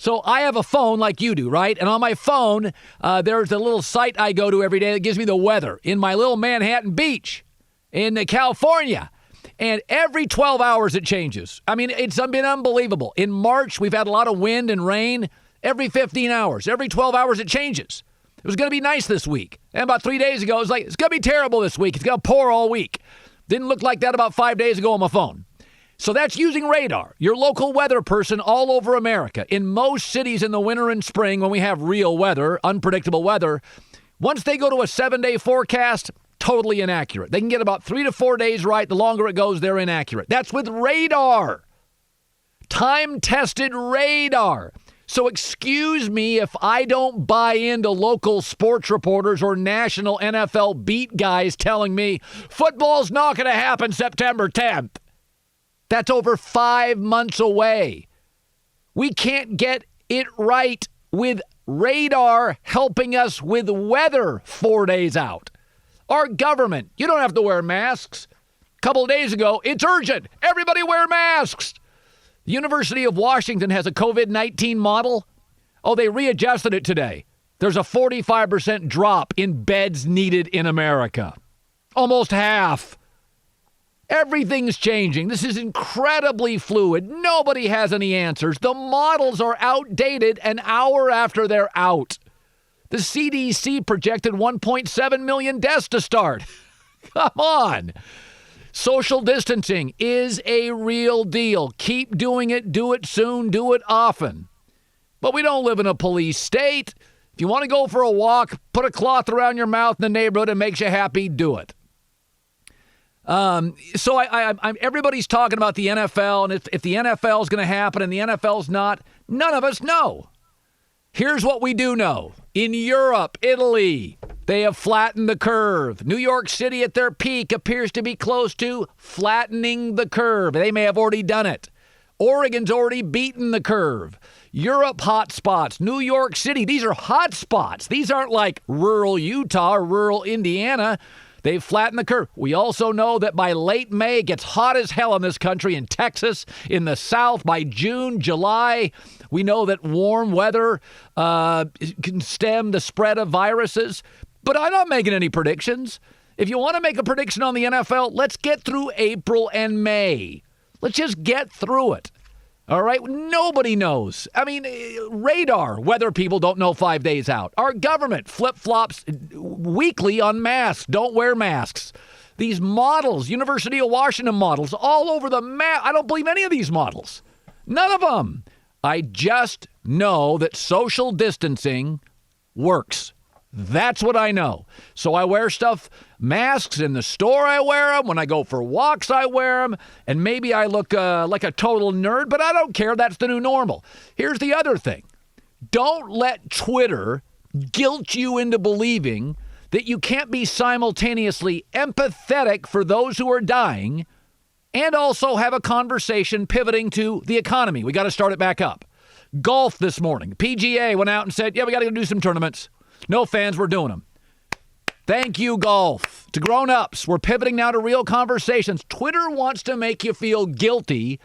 So I have a phone like you do, right? And on my phone, there's a little site I go to every day that gives me the weather in my little Manhattan Beach in California. And every 12 hours it changes. I mean, it's been unbelievable. In March, we've had a lot of wind and rain. Every 15 hours, every 12 hours it changes. It was going to be nice this week. And about 3 days ago, it was like, it's going to be terrible this week. It's going to pour all week. Didn't look like that about 5 days ago on my phone. So that's using radar, your local weather person all over America. In most cities in the winter and spring, when we have real weather, unpredictable weather, once they go to a 7-day forecast, totally inaccurate. They can get about 3 to 4 days right. The longer it goes, they're inaccurate. That's with radar. Time-tested radar. So excuse me if I don't buy into local sports reporters or national NFL beat guys telling me football's not going to happen September 10th. That's over 5 months away. We can't get it right with radar helping us with weather 4 days out. Our government, you don't have to wear masks. A couple of days ago, it's urgent. Everybody wear masks. The University of Washington has a COVID-19 model. Oh, they readjusted it today. There's a 45% drop in beds needed in America. Almost half. Everything's changing. This is incredibly fluid. Nobody has any answers. The models are outdated an hour after they're out. The CDC projected 1.7 million deaths to start. Come on. Social distancing is a real deal. Keep doing it. Do it soon. Do it often. But we don't live in a police state. If you want to go for a walk, put a cloth around your mouth in the neighborhood and makes you happy, do it. So everybody's talking about the NFL, and if the NFL is going to happen and the NFL's not, none of us know. Here's what we do know. In Europe, Italy, they have flattened the curve. New York City at their peak appears to be close to flattening the curve. They may have already done it. Oregon's already beaten the curve. Europe hot spots. New York City, these are hot spots. These aren't like rural Utah or rural Indiana. They've flattened the curve. We also know that by late May, it gets hot as hell in this country, in Texas, in the South. By June, July, we know that warm weather can stem the spread of viruses. But I'm not making any predictions. If you want to make a prediction on the NFL, let's get through April and May. Let's just get through it. All right? Nobody knows. I mean, radar, weather people don't know 5 days out. Our government flip-flops weekly on masks. Don't wear masks. These models, University of Washington models, all over the map. I don't believe any of these models. None of them. I just know that social distancing works. That's what I know. So I wear masks in the store, I wear them. When I go for walks, I wear them. And maybe I look like a total nerd, but I don't care. That's the new normal. Here's the other thing. Don't let Twitter guilt you into believing that you can't be simultaneously empathetic for those who are dying and also have a conversation pivoting to the economy. We got to start it back up. Golf this morning. PGA went out and said, yeah, we got to go do some tournaments. No fans, we're doing them. Thank you, golf. To grown-ups, we're pivoting now to real conversations. Twitter wants to make you feel guilty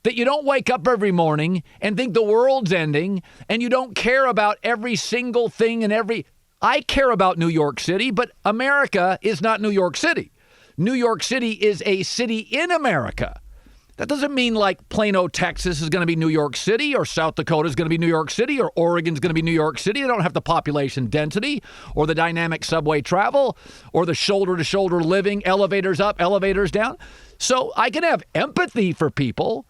that you don't wake up every morning and think the world's ending and you don't care about every single thing and I care about New York City, but America is not New York City. New York City is a city in America. That doesn't mean like Plano, Texas is going to be New York City, or South Dakota is going to be New York City, or Oregon's going to be New York City. They don't have the population density or the dynamic subway travel or the shoulder-to-shoulder living, elevators up, elevators down. So I can have empathy for people,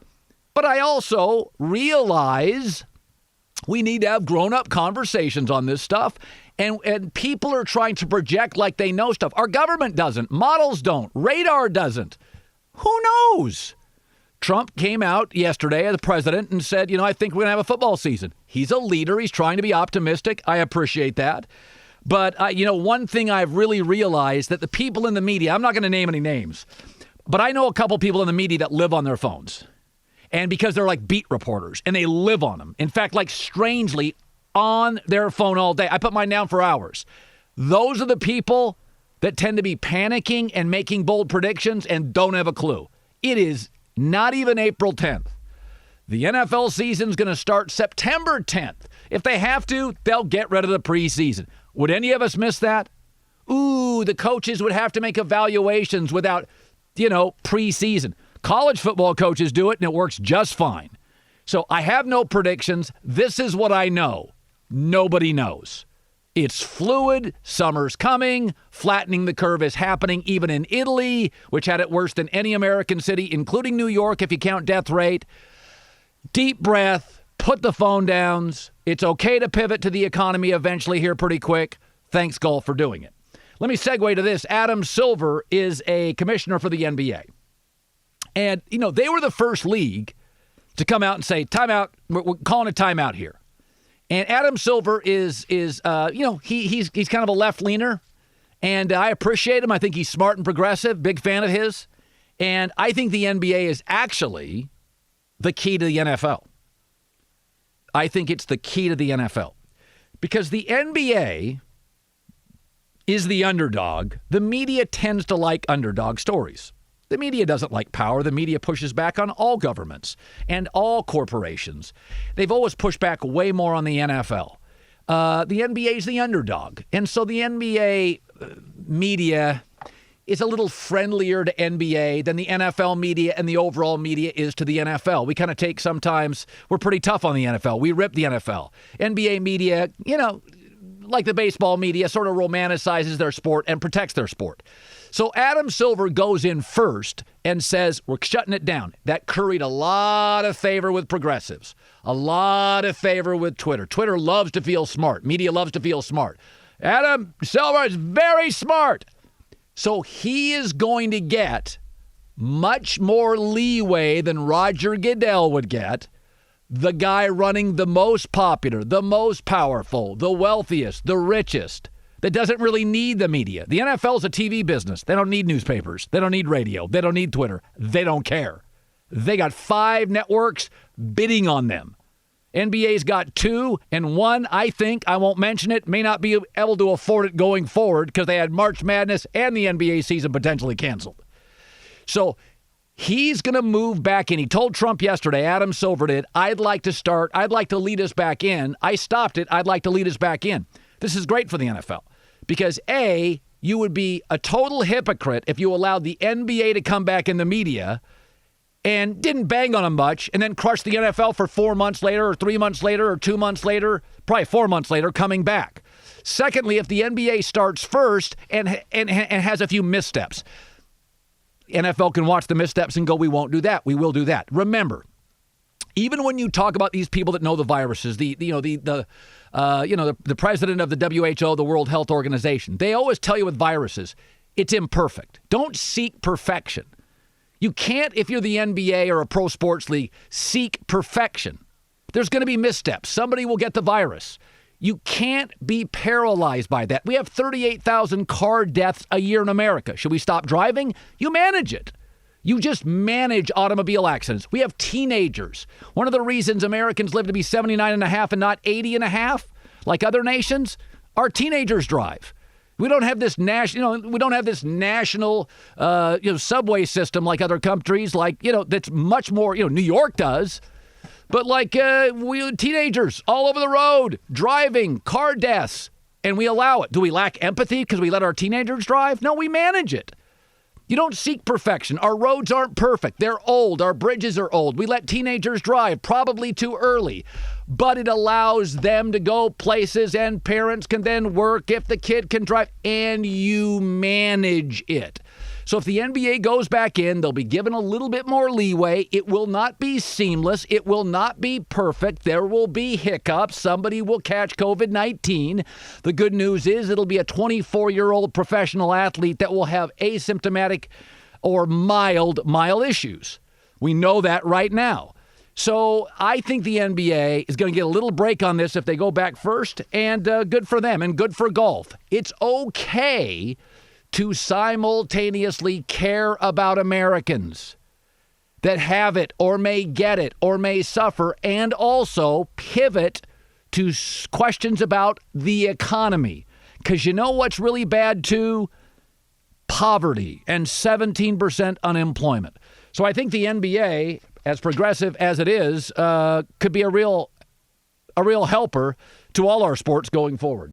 but I also realize we need to have grown-up conversations on this stuff, and people are trying to project like they know stuff. Our government doesn't. Models don't. Radar doesn't. Who knows? Trump came out yesterday, the president, and said, I think we're going to have a football season. He's a leader. He's trying to be optimistic. I appreciate that. But, one thing I've really realized that the people in the media, I'm not going to name any names, but I know a couple people in the media that live on their phones. And because they're like beat reporters and they live on them. In fact, like strangely on their phone all day. I put mine down for hours. Those are the people that tend to be panicking and making bold predictions and don't have a clue. It is not even April 10th. The NFL season's going to start September 10th. If they have to, they'll get rid of the preseason. Would any of us miss that? Ooh, the coaches would have to make evaluations without, preseason. College football coaches do it, and it works just fine. So I have no predictions. This is what I know. Nobody knows. It's fluid. Summer's coming. Flattening the curve is happening even in Italy, which had it worse than any American city, including New York if you count death rate. Deep breath. Put the phone down. It's okay to pivot to the economy eventually here pretty quick. Thanks, golf, for doing it. Let me segue to this. Adam Silver is a commissioner for the NBA. And, they were the first league to come out and say, timeout, we're calling a timeout here. And Adam Silver is he's kind of a left-leaner, and I appreciate him. I think he's smart and progressive, big fan of his. And I think the NBA is actually the key to the NFL. I think it's the key to the NFL. Because the NBA is the underdog. The media tends to like underdog stories. The media doesn't like power. The media pushes back on all governments and all corporations. They've always pushed back way more on the NFL. The NBA is the underdog. And so the NBA media is a little friendlier to NBA than the NFL media and the overall media is to the NFL. We kind of take sometimes, we're pretty tough on the NFL. We rip the NFL. NBA media, like the baseball media, sort of romanticizes their sport and protects their sport. So Adam Silver goes in first and says, we're shutting it down. That curried a lot of favor with progressives, a lot of favor with Twitter. Twitter loves to feel smart. Media loves to feel smart. Adam Silver is very smart. So he is going to get much more leeway than Roger Goodell would get. The guy running the most popular, the most powerful, the wealthiest, the richest, that doesn't really need the media. The NFL is a TV business. They don't need newspapers. They don't need radio. They don't need Twitter. They don't care. They got 5 networks bidding on them. NBA's got 2, and one, I think, I won't mention it, may not be able to afford it going forward because they had March Madness and the NBA season potentially canceled. So he's going to move back in. He told Trump yesterday, Adam Silver did, I'd like to lead us back in. I stopped it. I'd like to lead us back in. This is great for the NFL because, A, you would be a total hypocrite if you allowed the NBA to come back in the media and didn't bang on them much and then crush the NFL for 4 months later or 3 months later or 2 months later, probably 4 months later, coming back. Secondly, if the NBA starts first and has a few missteps, NFL can watch the missteps and go, we won't do that. We will do that. Remember, even when you talk about these people that know the viruses, the president of the WHO, the World Health Organization, they always tell you with viruses, it's imperfect. Don't seek perfection. You can't, if you're the NBA or a pro sports league, seek perfection. There's going to be missteps. Somebody will get the virus. You can't be paralyzed by that. We have 38,000 car deaths a year in America. Should we stop driving? You manage it. You just manage automobile accidents. We have teenagers. One of the reasons Americans live to be 79 and a half and not 80 and a half, like other nations, our teenagers drive. We don't have this national, subway system like other countries, that's much more, New York does. But we teenagers all over the road, driving, car deaths, and we allow it. Do we lack empathy because we let our teenagers drive? No, we manage it. You don't seek perfection. Our roads aren't perfect. They're old. Our bridges are old. We let teenagers drive, probably too early. But it allows them to go places, and parents can then work if the kid can drive, and you manage it. So if the NBA goes back in, they'll be given a little bit more leeway. It will not be seamless. It will not be perfect. There will be hiccups. Somebody will catch COVID-19. The good news is it'll be a 24-year-old professional athlete that will have asymptomatic or mild issues. We know that right now. So I think the NBA is going to get a little break on this if they go back first, and good for them and good for golf. It's okay to simultaneously care about Americans that have it or may get it or may suffer, and also pivot to questions about the economy. Because you know what's really bad too? Poverty and 17% unemployment. So I think the NBA as progressive as it is, could be a real helper to all our sports going forward.